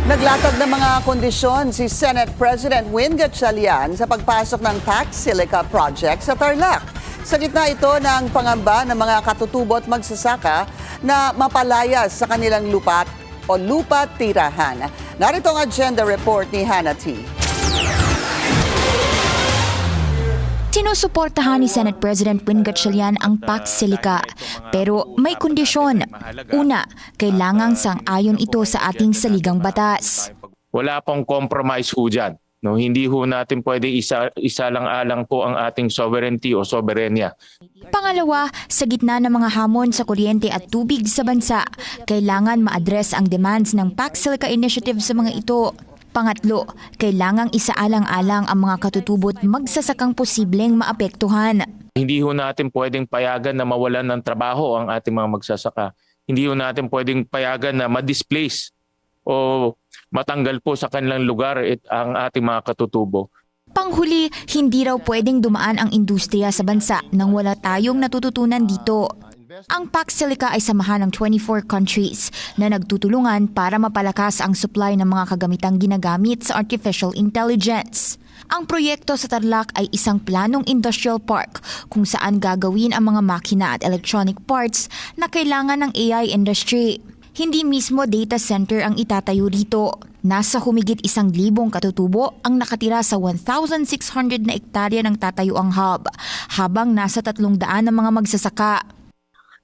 Naglatag ng mga kondisyon si Senate President Win Gatchalian sa pagpasok ng Pax Silica Project sa Tarlac. Sa gitna ito ng pangamba ng mga katutubo at magsasaka na mapalayas sa kanilang lupa o lupa tirahan. Narito ang agenda report ni Hannah T. Sinusuportahan ni Senate President Win Gatchalian ang Pax Silica, pero may kondisyon. Una, kailangang sang-ayon ito sa ating saligang batas. Wala pong compromise ho dyan. No, hindi ho natin pwedeng isalang-alang po ang ating sovereignty o soberenya. Pangalawa, sa gitna ng mga hamon sa kuryente at tubig sa bansa, kailangan ma-address ang demands ng Pax Silica Initiative sa mga ito. Pangatlo, kailangang isaalang-alang ang mga katutubo at magsasakang posibleng maapektuhan. Hindi ho natin pwedeng payagan na mawalan ng trabaho ang ating mga magsasaka. Hindi ho natin pwedeng payagan na ma-displace o matanggal po sa kanilang lugar ang ating mga katutubo. Panghuli, hindi raw pwedeng dumaan ang industriya sa bansa nang wala tayong natututunan dito. Ang Pax Silica ay samahan ng 24 countries na nagtutulungan para mapalakas ang supply ng mga kagamitang ginagamit sa artificial intelligence. Ang proyekto sa Tarlac ay isang planong industrial park kung saan gagawin ang mga makina at electronic parts na kailangan ng AI industry. Hindi mismo data center ang itatayo rito. Nasa humigit 1,000 katutubo ang nakatira sa 1,600 na ektarya ng tatayuang hub, habang nasa 300 na mga magsasaka.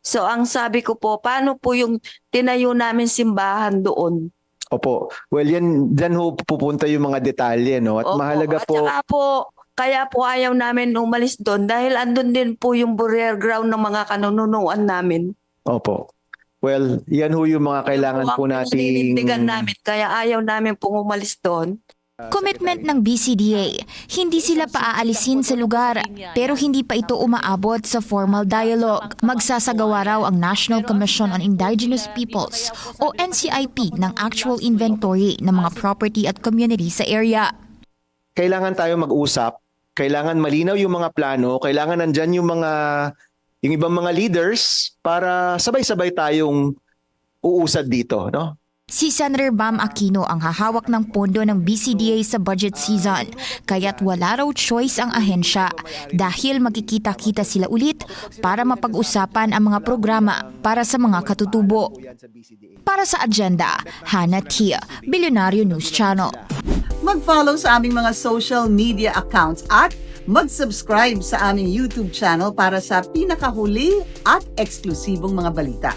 So ang sabi ko po, paano po yung tinayo namin simbahan doon? Opo. Well, dyan ho pupunta yung mga detalye, no? At Opo. mahalaga At po, saka po, kaya po ayaw namin umalis doon dahil andun din po yung burial ground ng mga kanununuan namin. opo. Well, yan ho yung mga kailangan po nating... Ninindigan namin, kaya ayaw namin pong umalis doon. Commitment ng BCDA, hindi sila paaalisin sa lugar, pero hindi pa ito umaabot sa formal dialogue. Magsasagawa raw ang National Commission on Indigenous Peoples o NCIP ng actual inventory ng mga property at community sa area. Kailangan tayo mag-usap, kailangan malinaw yung mga plano, kailangan nandyan yung ibang mga leaders para sabay-sabay tayong uusad dito, no? Si Senator Bam Aquino ang hahawak ng pondo ng BCDA sa budget season, kaya't wala raw choice ang ahensya dahil magkikita-kita sila ulit para mapag-usapan ang mga programa para sa mga katutubo. Para sa agenda, Hannah Tia, Billionario News Channel. Mag-follow sa aming mga social media accounts at mag-subscribe sa aming YouTube channel para sa pinakahuli at eksklusibong mga balita.